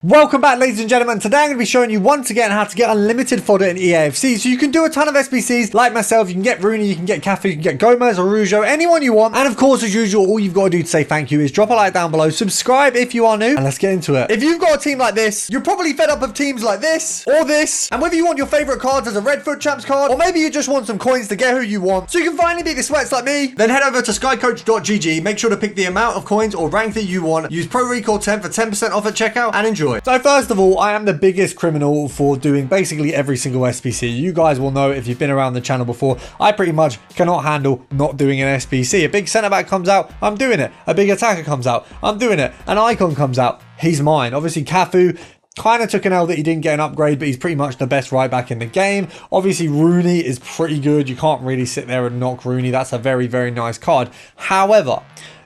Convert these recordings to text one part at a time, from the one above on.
Welcome back, ladies and gentlemen. Today I'm going to be showing you once again how to get unlimited fodder in EAFC. So you can do a ton of SBCs like myself. You can get Rooney, you can get Cafu, you can get Gomez, Arujo, anyone you want. And of course, as usual, all you've got to do to say thank you is drop a like down below, subscribe if you are new, and let's get into it. If you've got a team like this, you're probably fed up of teams like this or this. And whether you want your favorite cards as a Red Foot Champs card, or maybe you just want some coins to get who you want, so you can finally beat the sweats like me, then head over to skycoach.gg. Make sure to pick the amount of coins or rank that you want. Use Pro Recall 10 for 10% off at checkout and enjoy. So first of all, I am the biggest criminal for doing basically every single SBC. You guys will know if you've been around the channel before, I pretty much cannot handle not doing an SBC. A big centre back comes out, I'm doing it. A big attacker comes out, I'm doing it. An icon comes out, he's mine. Obviously, Cafu kind of took an L that he didn't get an upgrade, but he's pretty much the best right back in the game. Obviously, Rooney is pretty good. You can't really sit there and knock Rooney. That's a very, very nice card. However,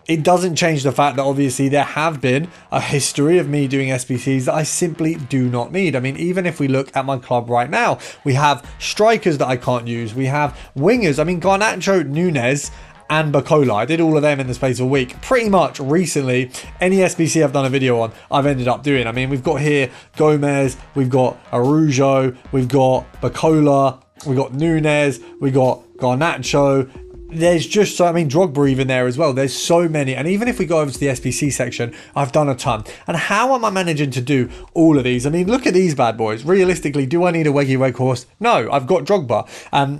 it doesn't change the fact that obviously there have been a history of me doing SBCs that I simply do not need. I mean, even if we look at my club right now, we have strikers that I can't use. We have wingers. I mean, Garnacho, Nunez, and Bacola. I did all of them in the space of a week. Pretty much recently, any SBC I've done a video on, I've ended up doing. I mean, we've got here Gomez, we've got Arujo, we've got Bacola, we've got Nunez, we've got Garnacho. There's just so, I mean, Drogba even there as well. There's so many. And even if we go over to the SBC section, I've done a ton. And how am I managing to do all of these? I mean, look at these bad boys. Realistically, do I need a Weggy Weghorst? No, I've got Drogba.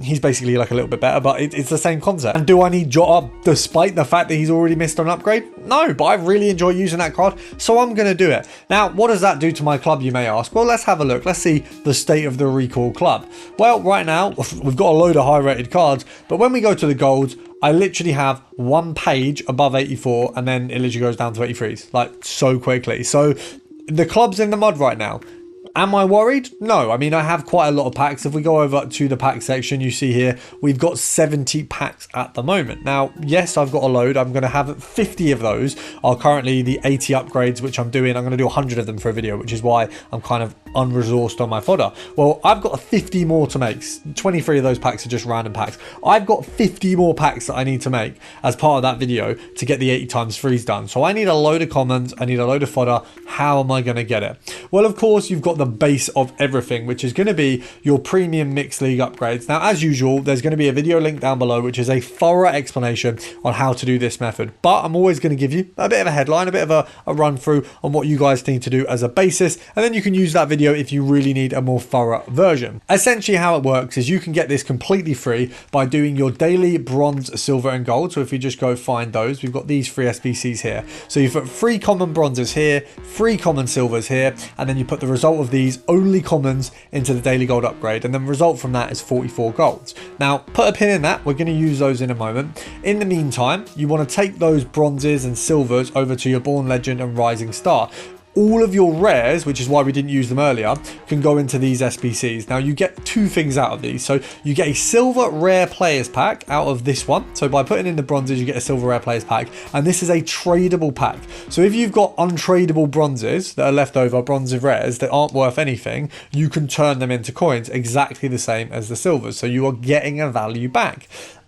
He's basically like a little bit better, but it's the same concept. And do I need Jota despite the fact that he's already missed an upgrade? No, but I really enjoy using that card, so I'm going to do it. Now, what does that do to my club, you may ask? Well, let's have a look. Let's see the state of the recall club. Well, right now, we've got a load of high-rated cards, but when we go to the golds, I literally have one page above 84 and then it literally goes down to 83s, like so quickly. So the club's in the mud right now. Am I worried? No. I mean, I have quite a lot of packs. If we go over to the pack section, you see here, we've got 70 packs at the moment. Now, yes, I've got a load. I'm going to have 50 of those are currently the 80 upgrades, which I'm doing. I'm going to do 100 of them for a video, which is why I'm kind of unresourced on my fodder. Well, I've got 50 more to make. 23 of those packs are just random packs. I've got 50 more packs that I need to make as part of that video to get the 80 times freeze done. So I need a load of commons. I need a load of fodder. How am I going to get it? Well, of course, you've got the base of everything, which is going to be your premium mixed league upgrades. Now, as usual, there's going to be a video link down below, which is a thorough explanation on how to do this method. But I'm always going to give you a bit of a headline, a bit of a run through on what you guys need to do as a basis. And then you can use that video if you really need a more thorough version. Essentially, how it works is you can get this completely free by doing your daily bronze, silver, and gold. So if you just go find those, we've got these free SBCs here. So you put 3 common bronzes here, 3 common silvers here, and then you put the result of these only commons into the daily gold upgrade, and then the result from that is 44 golds. Now, put a pin in that. We're going to use those in a moment. In the meantime, you want to take those bronzes and silvers over to your Born Legend and Rising Star. All of your rares, which is why we didn't use them earlier, can go into these SBCs. Now, you get 2 things out of these. So you get a silver rare players pack out of this one. So by putting in the bronzes, you get a silver rare players pack. And this is a tradable pack. So if you've got untradable bronzes that are left over, bronze rares that aren't worth anything, you can turn them into coins exactly the same as the silvers. So you are getting a value back.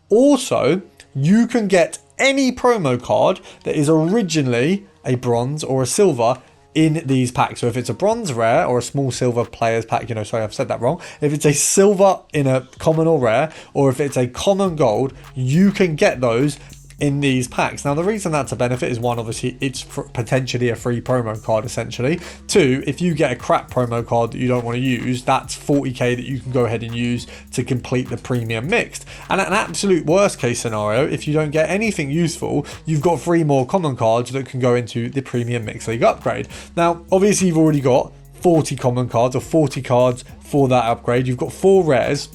Also, you can get any promo card that is originally a bronze or a silver in these packs. So if it's a bronze rare or a small silver players pack, sorry, I've said that wrong. If it's a silver in a common or rare, or if it's a common gold, you can get those in these packs. Now, the reason that's a benefit is, one, obviously it's potentially a free promo card essentially. 2, if you get a crap promo card that you don't want to use, that's 40k that you can go ahead and use to complete the premium mixed. And at an absolute worst case scenario, if you don't get anything useful, you've got 3 more common cards that can go into the premium mixed league upgrade. Now, obviously you've already got 40 common cards or 40 cards for that upgrade. You've got 4 rares,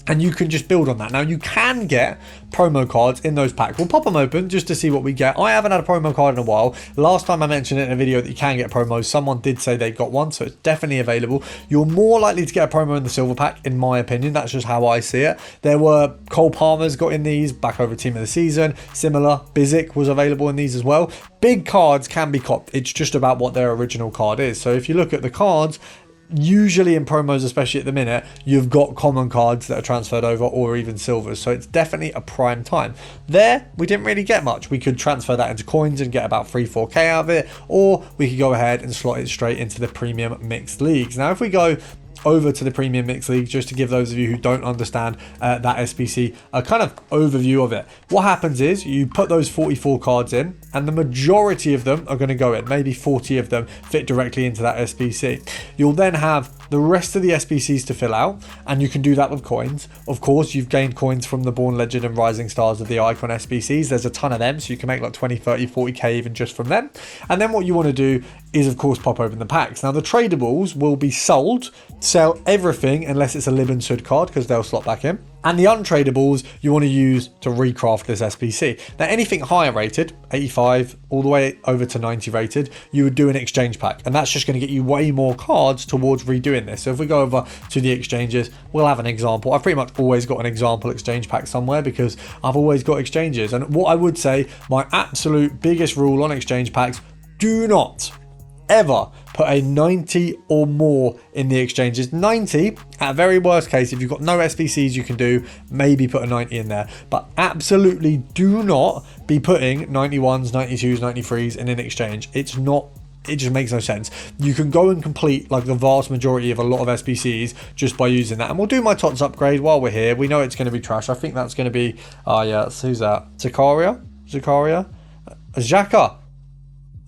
and you can just build on that. Now, you can get promo cards in those packs. We'll pop them open just to see what we get. I haven't had a promo card in a while. Last time I mentioned it in a video that you can get promos, someone did say they got one, so it's definitely available. You're more likely to get a promo in the silver pack, in my opinion. That's just how I see it. There were Cole Palmer's got in these, back over team of the season. Similar, Bizic was available in these as well. Big cards can be copped. It's just about what their original card is. So if you look at the cards, usually in promos, especially at the minute, you've got common cards that are transferred over or even silvers. So it's definitely a prime time. There, we didn't really get much. We could transfer that into coins and get about 3-4k out of it, or we could go ahead and slot it straight into the premium mixed leagues. Now, if we go over to the premium mixed league, just to give those of you who don't understand that SBC a kind of overview of it. What happens is you put those 44 cards in, and the majority of them are going to go in. Maybe 40 of them fit directly into that SBC. You'll then have the rest of the SBCs to fill out, and you can do that with coins. Of course, you've gained coins from the Born Legend and Rising Stars of the Icon SBCs. There's a ton of them, so you can make like 20, 30, 40k even just from them. And then what you want to do is, of course, pop open the packs. Now, the tradables will be sold. Sell everything unless it's a Lib and Sud card, because they'll slot back in. And the untradables you want to use to recraft this SBC. Now, anything higher rated, 85 all the way over to 90 rated, you would do an exchange pack, and that's just going to get you way more cards towards redoing this. So if we go over to the exchanges, we'll have an example. I've pretty much always got an example exchange pack somewhere, because I've always got exchanges. And what I would say, my absolute biggest rule on exchange packs: do not ever put a 90 or more in the exchanges. 90, at very worst case, if you've got no SBCs you can do, maybe put a 90 in there. But absolutely do not be putting 91s, 92s, 93s in an exchange. It's not, it just makes no sense. You can go and complete like the vast majority of a lot of SBCs just by using that. And we'll do my TOTS upgrade while we're here. We know it's going to be trash. I think that's going to be, oh yeah, who's that? Zakaria? Xhaka.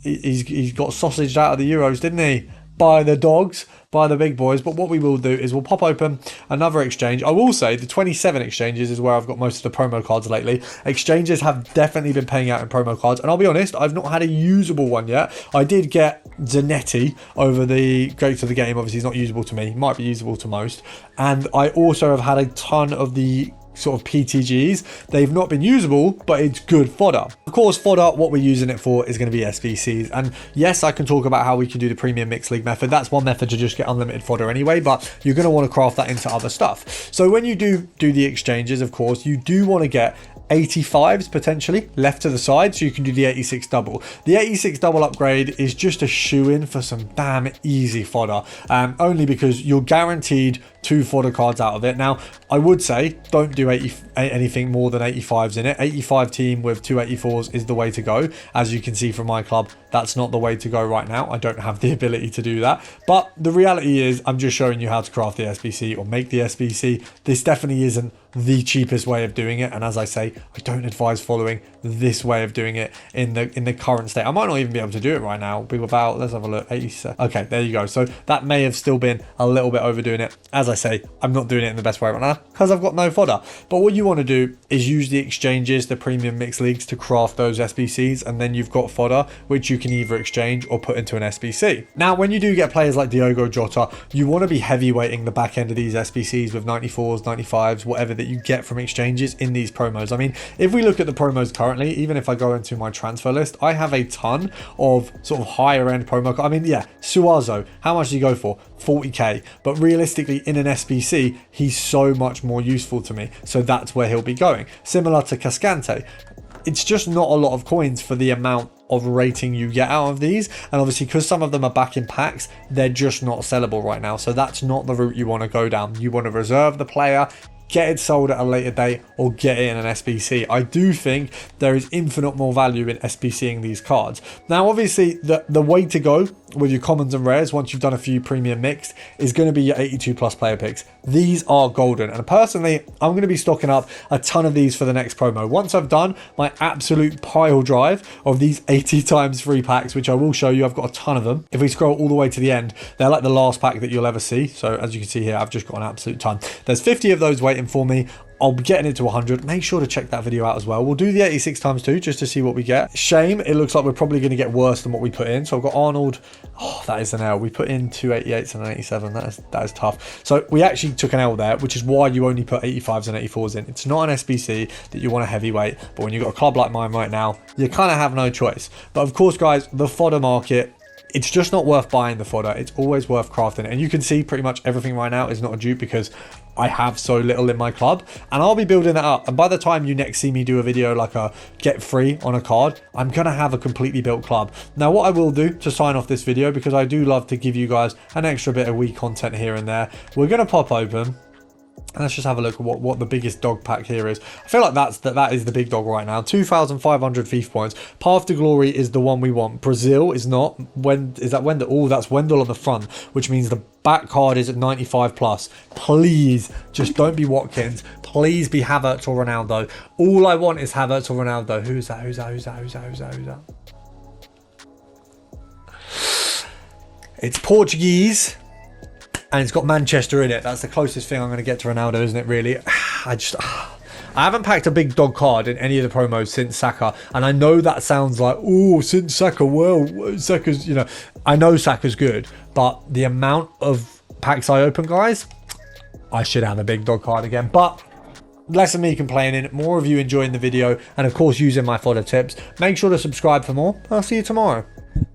He's got sausaged out of the Euros, didn't he? By the dogs, by the big boys. But what we will do is we'll pop open another exchange. I will say the 27 exchanges is where I've got most of the promo cards lately. Exchanges have definitely been paying out in promo cards. And I'll be honest, I've not had a usable one yet. I did get Zanetti over the Greats of the Game. Obviously, he's not usable to me. He might be usable to most. And I also have had a ton of the sort of PTGs. They've not been usable, but it's good fodder. Of course, fodder, what we're using it for is going to be SBCs. And yes, I can talk about how we can do the premium mixed league method. That's one method to just get unlimited fodder anyway, but you're going to want to craft that into other stuff. So when you do the exchanges, of course, you do want to get 85s potentially left to the side, so you can do the 86 double. The 86 double upgrade is just a shoe-in for some damn easy fodder, only because you're guaranteed 2 fodder cards out of it. Now, I would say don't do anything more than 85s in it. 85 team with 2 84s is the way to go. As you can see from my club, that's not the way to go right now. I don't have the ability to do that. But the reality is, I'm just showing you how to craft the SBC or make the SBC. This definitely isn't the cheapest way of doing it, and as I say, I don't advise following this way of doing it in the current state. I might not even be able to do it right now. Be about, let's have a look, 87. Okay, there you go. So that may have still been a little bit overdoing it. As I say, I'm not doing it in the best way right now because I've got no fodder. But what you want to do is use the exchanges, the premium mixed leagues, to craft those SBCs, and then you've got fodder which you can either exchange or put into an SBC. Now, when you do get players like Diogo Jota, you want to be heavyweighting the back end of these SBCs with 94s, 95s, whatever that you get from exchanges in these promos. I mean, if we look at the promos currently, even if I go into my transfer list, I have a ton of sort of higher end promo. I mean, yeah, Suazo, how much do you go for? 40k. But realistically, in an SBC, he's so much more useful to me. So that's where he'll be going. Similar to Cascante. It's just not a lot of coins for the amount of rating you get out of these, and obviously because some of them are back in packs, they're just not sellable right now. So that's not the route you want to go down. You want to reserve the player, get it sold at a later date, or get it in an SBC. I do think there is infinite more value in SBCing these cards. Now, obviously, the way to go with your commons and rares, once you've done a few premium mixed, is going to be your 82 plus player picks. These are golden, and personally, I'm going to be stocking up a ton of these for the next promo. Once I've done my absolute pile drive of these 80 times free packs, which I will show you, I've got a ton of them. If we scroll all the way to the end, they're like the last pack that you'll ever see. So as you can see here, I've just got an absolute ton. There's 50 of those waiting for me. I'll be getting it to 100. Make sure to check that video out as well. We'll do the 86 times 2 just to see what we get. Shame, it looks like we're probably going to get worse than what we put in. So I've got Arnold. Oh, that is an L. We put in 2 88s and an 87. That is tough. So we actually took an L there, which is why you only put 85s and 84s in. It's not an SBC that you want a heavyweight, but when you've got a club like mine right now, you kind of have no choice. But of course, guys, the fodder market it's just not worth buying the fodder. It's always worth crafting. And you can see pretty much everything right now is not a dupe because I have so little in my club, and I'll be building that up. And by the time you next see me do a video like a get free on a card, I'm going to have a completely built club. Now, what I will do to sign off this video, because I do love to give you guys an extra bit of wee content here and there, we're going to pop open. And let's just have a look at what the biggest dog pack here is. I feel like that is the big dog right now. 2,500 FIFA points. Path to Glory is the one we want. Brazil is not. Is that Wendell? Oh, that's Wendell on the front, which means the back card is at 95 plus. Please, just don't be Watkins. Please be Havertz or Ronaldo. All I want is Havertz or Ronaldo. Who's that? Who's that? Who's that? Who's that? Who's that? Who's that? It's Portuguese. And it's got Manchester in it. That's the closest thing I'm going to get to Ronaldo, isn't it, really? I haven't packed a big dog card in any of the promos since Saka. And I know that sounds like, oh, since Saka, well, Saka's, you know, I know Saka's good. But the amount of packs I open, guys, I should have a big dog card again. But less of me complaining, more of you enjoying the video. And, of course, using my fodder tips. Make sure to subscribe for more. I'll see you tomorrow.